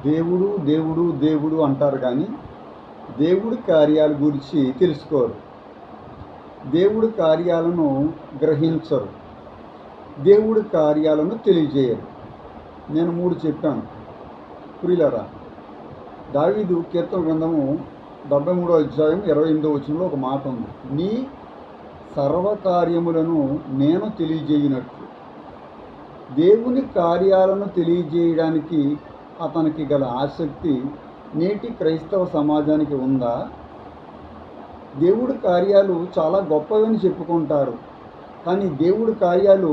దేవుడు దేవుడు దేవుడు అంటారు కానీ దేవుడి కార్యాల గురించి తెలుసుకోరు, దేవుడి కార్యాలను గ్రహించరు, దేవుడి కార్యాలను తెలియజేయరు. నేను 3 చెప్పాను. ప్రియులారా, దావీదు కీర్తన గ్రంథము 73వ అధ్యాయం 28వ వచనంలో ఒక మాట ఉంది. నీ సర్వకార్యములను నేను తెలియజేయనట్లు. దేవుని కార్యాలను తెలియజేయడానికి అతనికి గల ఆసక్తి నేటి క్రైస్తవ సమాజానికి ఉందా? దేవుడి కార్యాలు చాలా గొప్పవని చెప్పుకుంటారు, కానీ దేవుడి కార్యాలు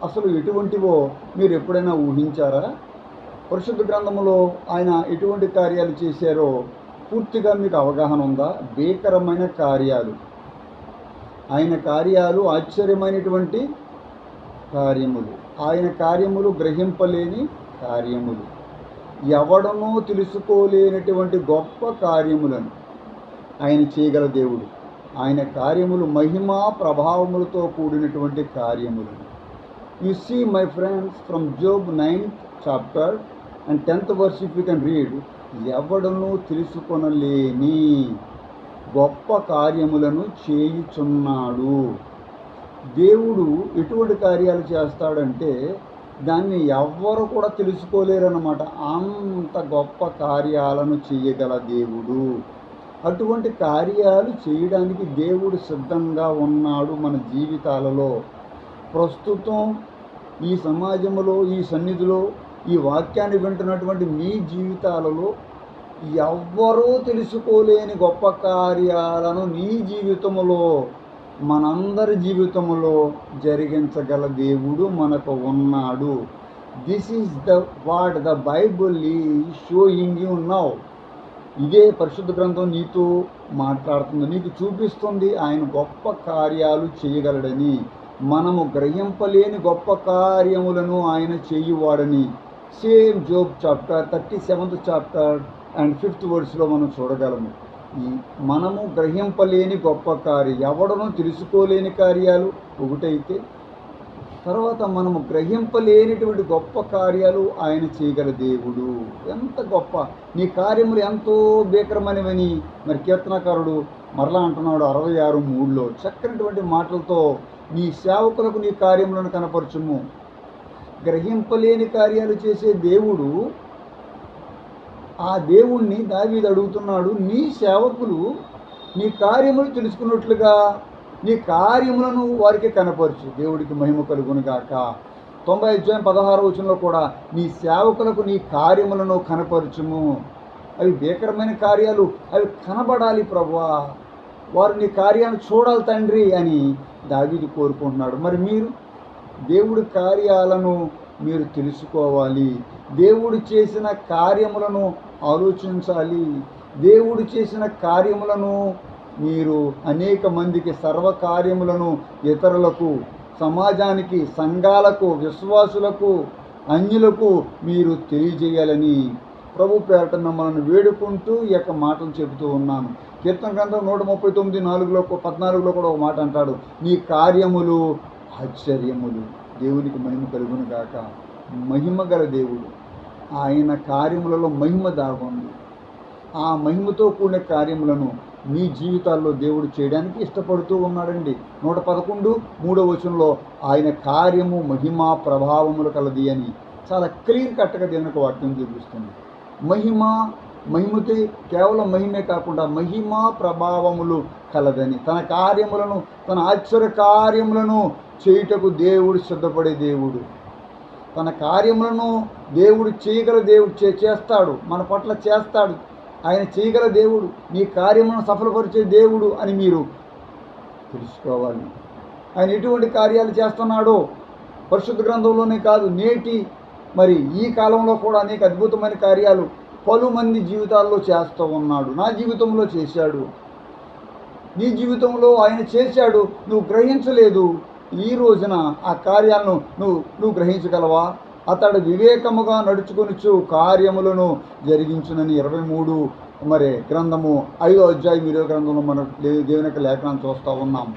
అసలు ఎటువంటివో మీరు ఎప్పుడైనా ఊహించారా? పరిశుద్ధ గ్రంథంలో ఆయన ఎటువంటి కార్యాలు చేశారో పూర్తిగా మీకు అవగాహన ఉందా? భీకరమైన కార్యాలు, ఆయన కార్యాలు ఆశ్చర్యమైనటువంటి కార్యములు, ఆయన కార్యములు గ్రహింపలేని కార్యములు, ఎవడనూ తెలుసుకోలేనటువంటి గొప్ప కార్యములను ఆయన చేయగల దేవుడు. ఆయన కార్యములు మహిమా ప్రభావములతో కూడినటువంటి కార్యములను. You see my friends, from Job 9th chapter and 10th verse if you can read, ఎవడనూ తెలుసుకొనలేని గొప్ప కార్యములను చేయుచున్నాడు. దేవుడు ఎటువంటి కార్యాలు చేస్తాడంటే దాన్ని ఎవ్వరు కూడా తెలుసుకోలేరన్నమాట. అంత గొప్ప కార్యాలను చేయగల దేవుడు. అటువంటి కార్యాలు చేయడానికి దేవుడు సిద్ధంగా ఉన్నాడు మన జీవితాలలో. ప్రస్తుతం ఈ సమాజంలో, ఈ సన్నిధిలో, ఈ వాక్యాన్ని వింటున్నటువంటి మీ జీవితాలలో ఎవ్వరూ తెలుసుకోలేని గొప్ప కార్యాలను నీ జీవితంలో, మనందరి జీవితంలో జరిగించగల దేవుడు మనకు ఉన్నాడు. This is what the Bible is showing you now. ఇదే పరిశుద్ధ గ్రంథం నీతో మాట్లాడుతుంది, నీకు చూపిస్తుంది ఆయన గొప్ప కార్యాలు చేయగలడని. మనము గ్రహింపలేని గొప్ప కార్యములను ఆయన చేయువాడని. Same Job chapter 37th chapter and 5th verse మనం చూడగలము. మనము గ్రహింపలేని గొప్ప కార్యం, ఎవడనూ తెలుసుకోలేని కార్యాలు ఒకటైతే, తర్వాత మనము గ్రహింపలేనిటువంటి గొప్ప కార్యాలు ఆయన చేయగల దేవుడు. ఎంత గొప్ప నీ కార్యములు, ఎంతో భీకరమైనవని మరి కీర్తనకారుడు మరలా అంటున్నాడు 66:3లో. చక్కనటువంటి మాటలతో నీ సేవకులకు నీ కార్యములను కనపరచుము. గ్రహింపలేని కార్యాలు చేసే దేవుడు, ఆ దేవుణ్ణి దావీదు అడుగుతున్నాడు, నీ సేవకులు నీ కార్యములు తెలుసుకున్నట్లుగా నీ కార్యములను వారికి కనపరచు. దేవుడికి మహిమ కలుగునుగాక. 90వ అధ్యాయం 16వ వచనంలో కూడా నీ సేవకులకు నీ కార్యములను కనపరచుము. అవి భీకరమైన కార్యాలు, అవి కనబడాలి ప్రభువా, వారు నీ కార్యాలను చూడాలి తండ్రి అని దావీదు కోరుకుంటున్నాడు. మరి మీరు దేవుడి కార్యాలను మీరు తెలుసుకోవాలి. దేవుడు చేసిన కార్యములను ఆలోచించాలి. దేవుడు చేసిన కార్యములను మీరు అనేక మందికి, సర్వకార్యములను ఇతరులకు, సమాజానికి, సంఘాలకు, విశ్వాసులకు, అన్యులకు మీరు తెలియజేయాలని ప్రభు పేరట మిమ్మల్ని వేడుకుంటూ ఈ యొక్క మాటలు చెబుతూ ఉన్నాను. కీర్తన గ్రంథం 139:14లో 14లో కూడా ఒక మాట అంటాడు, నీ కార్యములు ఆశ్చర్యములు. దేవునికి మహిమ కలుగును గాక. మహిమ గల దేవుడు, ఆయన కార్యములలో మహిమ దాగుంది. ఆ మహిమతో కూడిన కార్యములను మీ జీవితాల్లో దేవుడు చేయడానికి ఇష్టపడుతూ ఉన్నాడండి. 111:3వ వచనంలో ఆయన కార్యము మహిమా ప్రభావములు కలది అని చాలా క్లియర్ కట్గా దేవునికి వాక్యం చూపిస్తుంది. మహిమతే కేవలం మహిమే కాకుండా మహిమా ప్రభావములు కలదని, తన కార్యములను, తన ఆశ్చర్య కార్యములను చేయుటకు దేవుడు సిద్ధపడే దేవుడు. తన కార్యములను దేవుడు చేయగల దేవుడు, చేస్తాడు, మన పట్ల చేస్తాడు. ఆయన చేయగల దేవుడు, నీ కార్యములను సఫలపరిచే దేవుడు అని మీరు తెలుసుకోవాలి. ఆయన ఎటువంటి కార్యాలు చేస్తున్నాడో పరిశుద్ధ గ్రంథంలోనే కాదు, నేటి మరి ఈ కాలంలో కూడా అనేక అద్భుతమైన కార్యాలు పలు మంది జీవితాల్లో చేస్తూ ఉన్నాడు. నా జీవితంలో చేశాడు, నీ జీవితంలో ఆయన చేశాడు. నువ్వు గ్రహించలేదు. ఈ రోజున ఆ కార్యాలను నువ్వు గ్రహించగలవా? అతడు వివేకముగా నడుచుకొనిచు కార్యములను జరిగించునని 23 మరి గ్రంథము 5వ అధ్యాయం 20వ గ్రంథంలో మనం దేవుని యొక్క లేఖనాన్ని చూస్తూ ఉన్నాం.